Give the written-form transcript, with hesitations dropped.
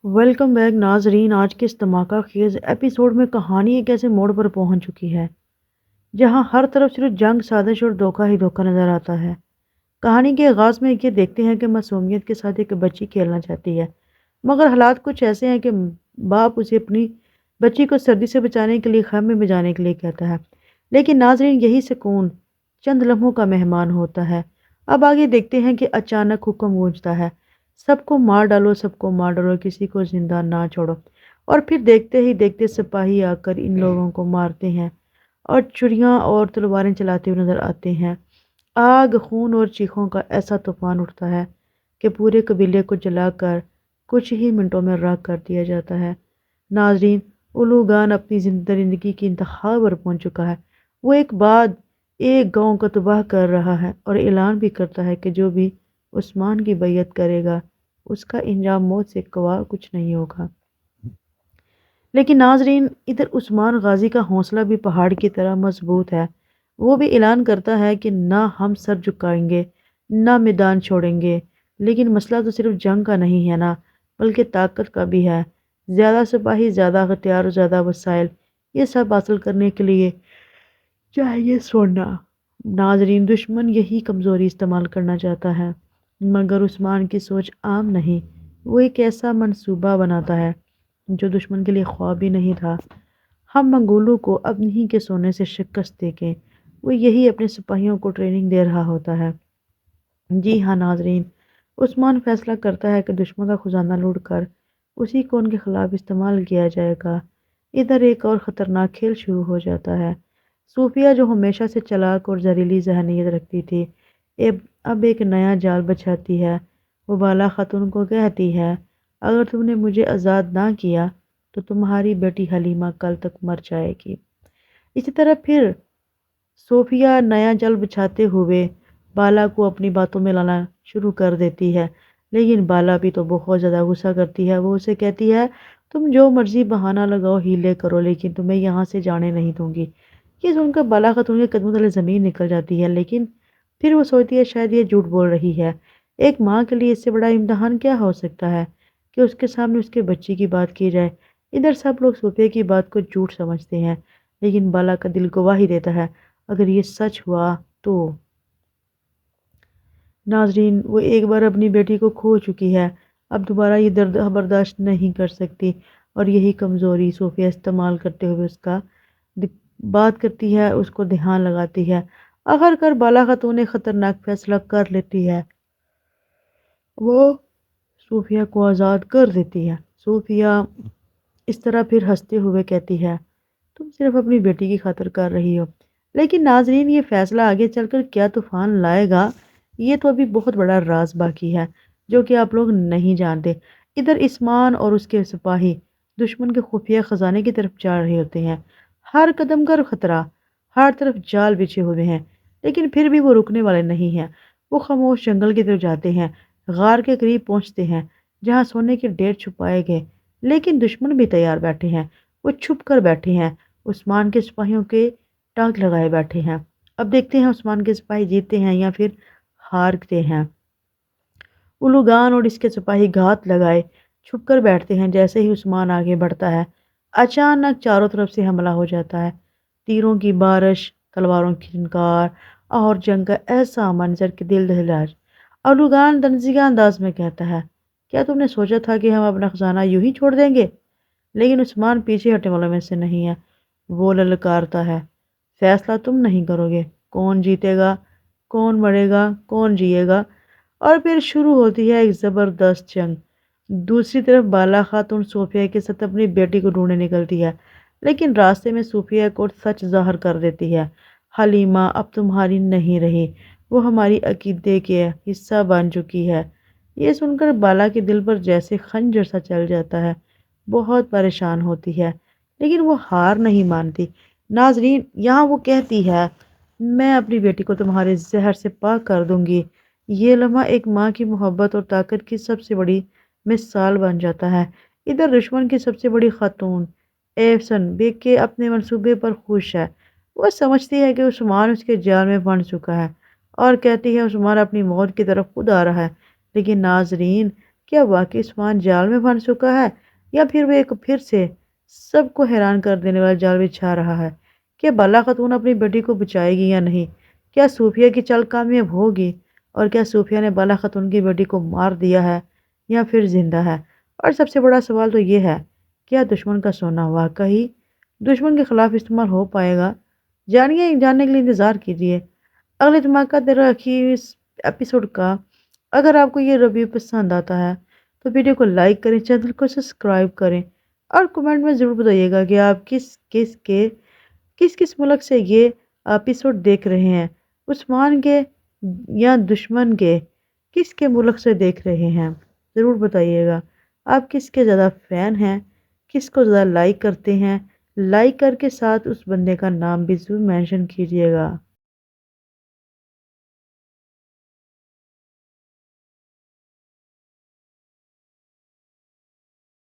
Welcome back ناظرین، آج کے اس دھماکہ خیز ایپیسوڈ میں کہانی ایک ایسے موڑ پر پہنچ چکی ہے جہاں ہر طرف صرف جنگ، سازش اور دھوکہ ہی دھوکہ نظر آتا ہے۔ کہانی کے آغاز میں یہ دیکھتے ہیں کہ معصومیت کے ساتھ ایک بچی کھیلنا چاہتی ہے، مگر حالات کچھ ایسے ہیں کہ باپ اسے اپنی بچی کو سردی سے بچانے کے لیے خیمے میں جانے کے لیے کہتا ہے، لیکن ناظرین یہی سکون چند لمحوں کا مہمان ہوتا ہے۔ اب آگے دیکھتے ہیں کہ اچانک حکم گونجتا ہے، سب کو مار ڈالو، سب کو مار ڈالو، کسی کو زندہ نہ چھوڑو۔ اور پھر دیکھتے ہی دیکھتے سپاہی آ کر ان لوگوں کو مارتے ہیں اور چھریاں اور تلواریں چلاتے ہوئے نظر آتے ہیں۔ آگ، خون اور چیخوں کا ایسا طوفان اٹھتا ہے کہ پورے قبیلے کو جلا کر کچھ ہی منٹوں میں راکھ کر دیا جاتا ہے۔ ناظرین، اولوگان اپنی زندگی کی انتہا پر پہنچ چکا ہے۔ وہ ایک گاؤں کو تباہ کر رہا ہے اور اعلان بھی کرتا ہے کہ جو بھی عثمان کی بیعت کرے گا اس کا انجام موت سے سوا کچھ نہیں ہوگا۔ لیکن ناظرین، ادھر عثمان غازی کا حوصلہ بھی پہاڑ کی طرح مضبوط ہے۔ وہ بھی اعلان کرتا ہے کہ نہ ہم سر جھکائیں گے، نہ میدان چھوڑیں گے۔ لیکن مسئلہ تو صرف جنگ کا نہیں ہے نا، بلکہ طاقت کا بھی ہے۔ زیادہ سپاہی، زیادہ ہتھیار اور زیادہ وسائل، یہ سب حاصل کرنے کے لیے چاہیے سونا۔ ناظرین، دشمن یہی کمزوری استعمال کرنا چاہتا ہے، مگر عثمان کی سوچ عام نہیں۔ وہ ایک ایسا منصوبہ بناتا ہے جو دشمن کے لیے خواب بھی نہیں تھا۔ ہم منگولوں کو اپنی ہی کے سونے سے شکست دے کے وہ یہی اپنے سپاہیوں کو ٹریننگ دے رہا ہوتا ہے۔ جی ہاں ناظرین، عثمان فیصلہ کرتا ہے کہ دشمن کا خزانہ لوٹ کر اسی کو ان کے خلاف استعمال کیا جائے گا۔ ادھر ایک اور خطرناک کھیل شروع ہو جاتا ہے۔ صوفیہ، جو ہمیشہ سے چلاک اور زہریلی ذہنیت رکھتی تھی، اب ایک نیا جال بچھاتی ہے۔ وہ بالا خاتون کو کہتی ہے، اگر تم نے مجھے آزاد نہ کیا تو تمہاری بیٹی حلیمہ کل تک مر جائے گی۔ اسی طرح پھر صوفیہ نیا جال بچھاتے ہوئے بالا کو اپنی باتوں میں لانا شروع کر دیتی ہے، لیکن بالا بھی تو بہت زیادہ غصہ کرتی ہے۔ وہ اسے کہتی ہے، تم جو مرضی بہانہ لگاؤ، ہیلے کرو، لیکن تمہیں یہاں سے جانے نہیں دوں گی۔ یہ سن کر بالا خاتون کے قدموں تلے زمین نکل جاتی ہے، لیکن پھر وہ سوچتی ہے شاید یہ جھوٹ بول رہی ہے۔ ایک ماں کے لیے اس سے بڑا امتحان کیا ہو سکتا ہے کہ اس کے سامنے اس کے بچی کی بات کی جائے۔ ادھر سب لوگ صوفیہ کی بات کو جھوٹ سمجھتے ہیں، لیکن بالا کا دل گواہی دیتا ہے اگر یہ سچ ہوا تو۔ ناظرین، وہ ایک بار اپنی بیٹی کو کھو چکی ہے، اب دوبارہ یہ درد برداشت نہیں کر سکتی، اور یہی کمزوری صوفیہ استعمال کرتے ہوئے اس کا بات کرتی ہے، اس کو دھیان لگاتی ہے۔ آخر کار بالا خاتون ایک خطرناک فیصلہ کر لیتی ہے، وہ صوفیہ کو آزاد کر دیتی ہے۔ صوفیہ اس طرح پھر ہنستے ہوئے کہتی ہے، تم صرف اپنی بیٹی کی خاطر کر رہی ہو۔ لیکن ناظرین، یہ فیصلہ آگے چل کر کیا طوفان لائے گا، یہ تو ابھی بہت بڑا راز باقی ہے جو کہ آپ لوگ نہیں جانتے۔ ادھر عثمان اور اس کے سپاہی دشمن کے خفیہ خزانے کی طرف جا رہے ہوتے ہیں۔ ہر قدم کا خطرہ، ہر طرف جال بچھے ہوئے ہیں، لیکن پھر بھی وہ رکنے والے نہیں ہیں۔ وہ خاموش جنگل کی طرف جاتے ہیں، غار کے قریب پہنچتے ہیں جہاں سونے کے ڈھیر چھپائے گئے، لیکن دشمن بھی تیار بیٹھے ہیں۔ وہ چھپ کر بیٹھے ہیں، عثمان کے سپاہیوں کے ٹانک لگائے بیٹھے ہیں۔ اب دیکھتے ہیں عثمان کے سپاہی جیتے ہیں یا پھر ہارتے ہیں۔ اولوگان اور اس کے سپاہی گھات لگائے چھپ کر بیٹھتے ہیں۔ جیسے ہی عثمان آگے بڑھتا ہے، اچانک چاروں طرف سے حملہ ہو جاتا ہے۔ تیروں کی بارش، تلواروں کی جھنکار اور جنگ کا ایسا منظر کہ دل دہلا۔ اولوگان دنزیگہ انداز میں کہتا ہے، کیا تم نے سوچا تھا کہ ہم اپنا خزانہ یوں ہی چھوڑ دیں گے؟ لیکن عثمان پیچھے ہٹنے والوں میں سے نہیں ہے۔ وہ للکارتا ہے، فیصلہ تم نہیں کرو گے، کون جیتے گا، کون مرے گا، کون جیے گا؟ اور پھر شروع ہوتی ہے ایک زبردست جنگ۔ دوسری طرف بالا خاتون صوفیہ کے ساتھ اپنی بیٹی کو ڈھونڈنے نکلتی ہے، لیکن راستے میں صوفیہ کو سچ ظاہر کر دیتی ہے، حلیمہ اب تمہاری نہیں رہی، وہ ہماری عقیدے کے حصہ بن چکی ہے۔ یہ سن کر بالا کے دل پر جیسے خنجر سا چل جاتا ہے، بہت پریشان ہوتی ہے، لیکن وہ ہار نہیں مانتی۔ ناظرین، یہاں وہ کہتی ہے، میں اپنی بیٹی کو تمہارے زہر سے پاک کر دوں گی۔ یہ لمحہ ایک ماں کی محبت اور طاقت کی سب سے بڑی مثال بن جاتا ہے۔ ادھر دشمن کی سب سے بڑی خاتون ایفسن بیگ کے اپنے منصوبے پر خوش ہے۔ وہ سمجھتی ہے کہ عثمان اس کے جال میں پھنس چکا ہے اور کہتی ہے عثمان اپنی موت کی طرف خود آ رہا ہے۔ لیکن ناظرین، کیا واقعی عثمان جال میں پھنس چکا ہے یا پھر وہ ایک پھر سے سب کو حیران کر دینے والا جال بچھا رہا ہے؟ کیا بالا خاتون اپنی بیٹی کو بچائے گی یا نہیں؟ کیا صوفیہ کی چال کامیاب ہوگی؟ اور کیا صوفیہ نے بالا خاتون کی بیٹی کو مار دیا ہے یا پھر زندہ ہے؟ اور سب سے بڑا سوال تو یہ ہے، کیا دشمن کا سونا واقعی دشمن کے خلاف استعمال ہو پائے گا؟ جاننے کے لیے انتظار کیجیے اگلے دھماکہ در اخیر اس ایپیسوڈ کا۔ اگر آپ کو یہ ریویو پسند آتا ہے تو ویڈیو کو لائک کریں، چینل کو سبسکرائب کریں اور کمنٹ میں ضرور بتائیے گا کہ آپ کس ملک سے یہ ایپیسوڈ دیکھ رہے ہیں، عثمان کے یا دشمن کے، کس کے ملک سے دیکھ رہے ہیں؟ ضرور بتائیے گا آپ کس کے زیادہ فین ہیں، کس کو زیادہ لائک کرتے ہیں۔ لائک کر کے ساتھ اس بندے کا نام بھی ضرور مینشن کیجیے گا۔